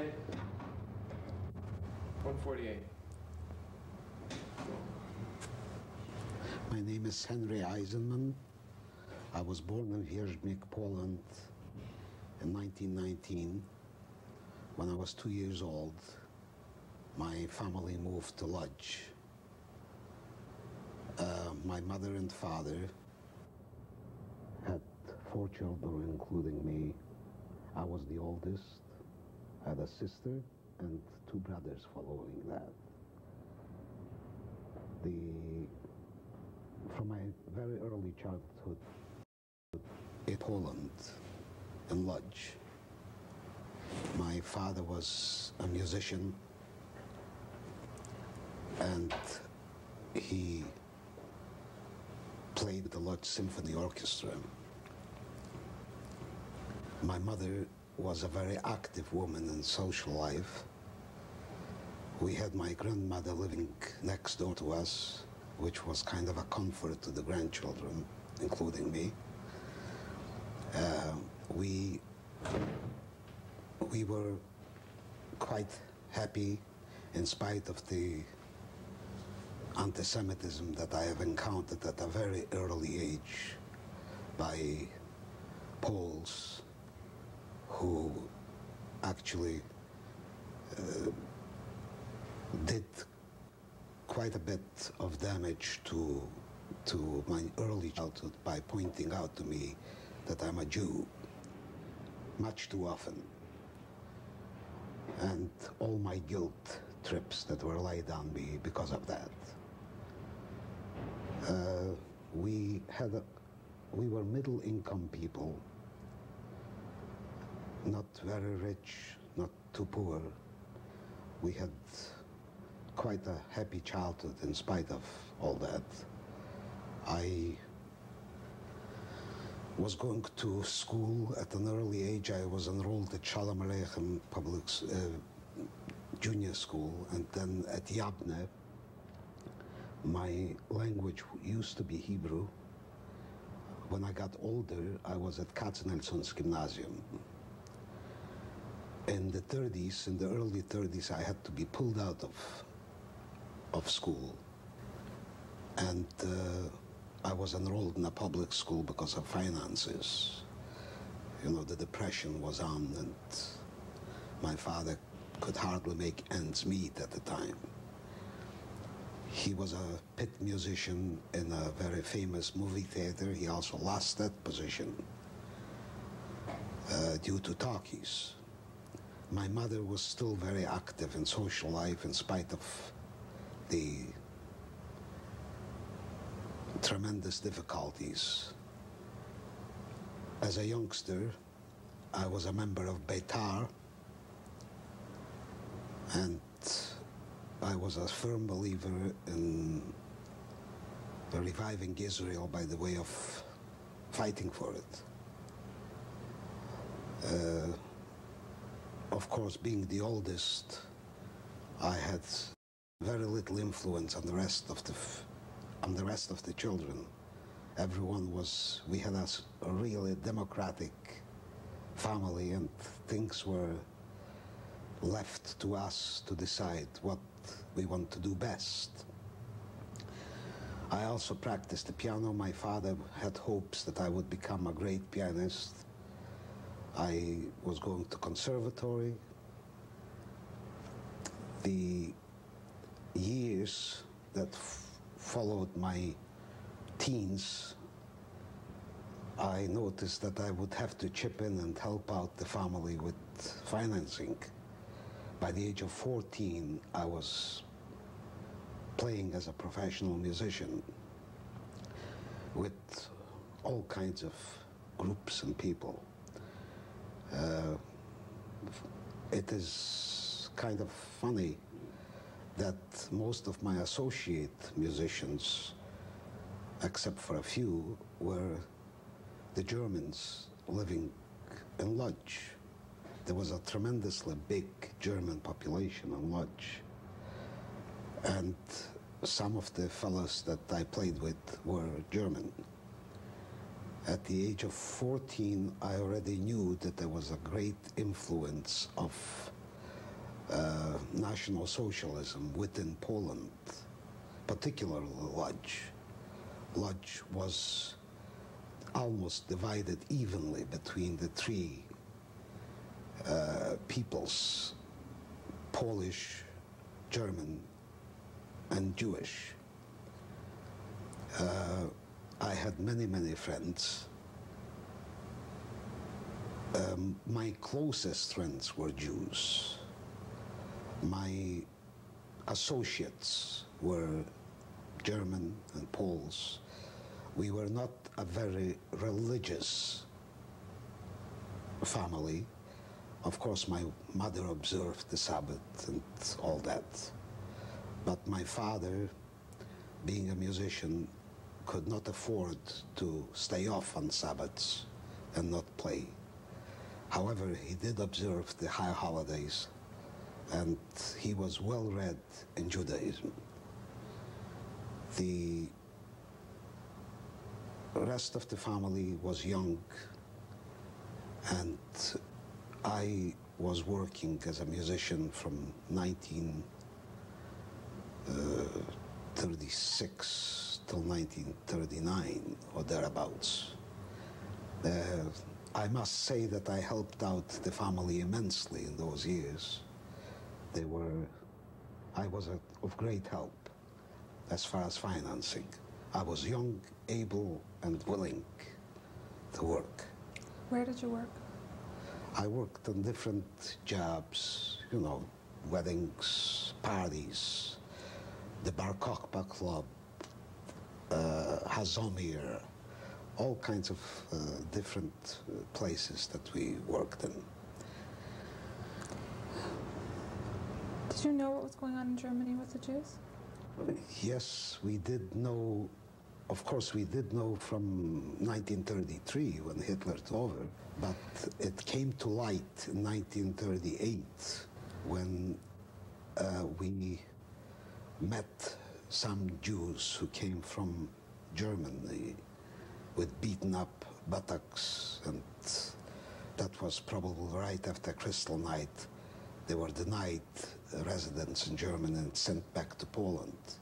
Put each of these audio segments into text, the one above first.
Okay. 148. My name is Henry Eisenman. I was born in Wierzbnik, Poland in 1919. When I was 2 years old, my family moved to Lodz. My mother and father had 4 children, including me. I was the oldest. I had a sister and 2 brothers following that. From my very early childhood in Poland, in Lodz, my father was a musician, and he played with the Lodz Symphony Orchestra. My mother was a very active woman in social life. We had my grandmother living next door to us, which was kind of a comfort to the grandchildren, including me. We were quite happy in spite of the anti-Semitism that I have encountered at a very early age by Poles who actually did quite a bit of damage to my early childhood by pointing out to me that I'm a Jew much too often, and all my guilt trips that were laid on me because of that. We were middle-income people, not very rich, not too poor. We had quite a happy childhood in spite of all that. I was going to school at an early age. I was enrolled at Shalom Aleichem public junior school, and then at Yabne. My language used to be Hebrew. When I got older, I was at Katzenelsons Gymnasium. In the 30s, in the early 30s, I had to be pulled out of school, and I was enrolled in a public school because of finances. You know, the depression was on, and my father could hardly make ends meet at the time. He was a pit musician in a very famous movie theater. He also lost that position due to talkies. My mother was still very active in social life in spite of the tremendous difficulties. As a youngster, I was a member of Beitar, and I was a firm believer in reviving Israel by the way of fighting for it. Of course, being the oldest, I had very little influence on the rest of the children. We had a really democratic family, and things were left to us to decide what we want to do best. I also practiced the piano. My father had hopes that I would become a great pianist. I was going to conservatory. The years that followed my teens, I noticed that I would have to chip in and help out the family with financing. By the age of 14, I was playing as a professional musician with all kinds of groups and people. It is kind of funny that most of my associate musicians, except for a few, were the Germans living in Lodz. There was a tremendously big German population in Lodz. And some of the fellows that I played with were German. At the age of 14, I already knew that there was a great influence of National Socialism within Poland, particularly Lodz. Lodz was almost divided evenly between the three peoples, Polish, German, and Jewish. I had many, many friends. My closest friends were Jews. My associates were German and Poles. We were not a very religious family. Of course, my mother observed the Sabbath and all that. But my father, being a musician, could not afford to stay off on Sabbaths and not play. However, he did observe the high holidays, and he was well read in Judaism. The rest of the family was young, and I was working as a musician from 1936 till 1939 or thereabouts. I must say that I helped out the family immensely in those years. I was of great help as far as financing. I was young, able, and willing to work. Where did you work? I worked on different jobs, you know, weddings, parties, the Bar Kokhba Club, Hazomir, all kinds of different places that we worked in. Did you know what was going on in Germany with the Jews? Yes, we did know. Of course, we did know from 1933 when Hitler took over, but it came to light in 1938 when we met some Jews who came from Germany with beaten up buttocks, and that was probably right after Crystal Night. They were denied residence in Germany and sent back to Poland.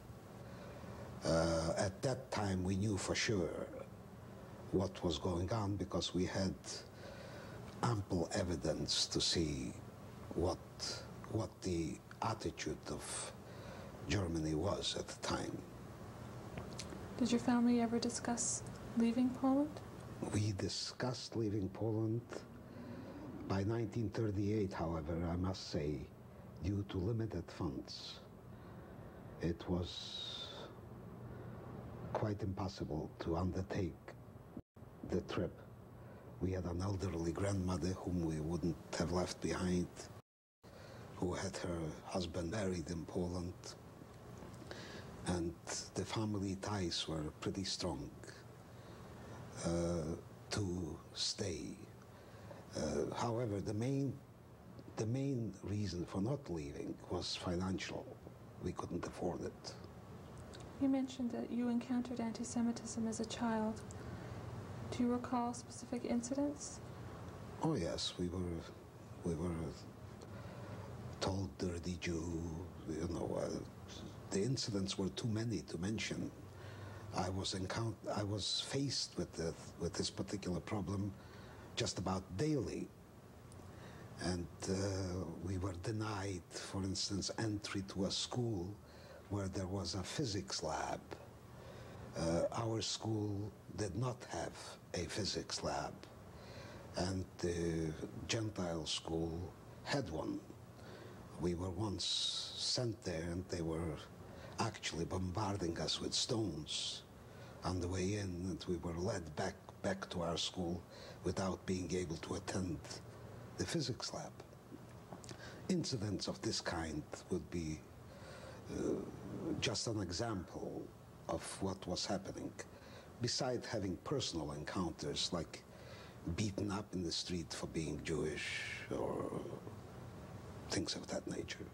At that time, we knew for sure what was going on because we had ample evidence to see what the attitude of Germany was at the time. Did your family ever discuss leaving Poland? We discussed leaving Poland. By 1938, however, I must say, due to limited funds, it was quite impossible to undertake the trip. We had an elderly grandmother whom we wouldn't have left behind, who had her husband buried in Poland, and the family ties were pretty strong to stay. However, the main reason for not leaving was financial. We couldn't afford it. You mentioned that you encountered anti-Semitism as a child. Do you recall specific incidents? Oh yes, we were told dirty Jew. You know, the incidents were too many to mention. I was faced with this particular problem just about daily, and we were denied, for instance, entry to a school where there was a physics lab. Our school did not have a physics lab, and the Gentile school had one. We were once sent there, and they were actually bombarding us with stones on the way in, and we were led back to our school without being able to attend the physics lab. Incidents of this kind would be just an example of what was happening, besides having personal encounters like beaten up in the street for being Jewish or things of that nature.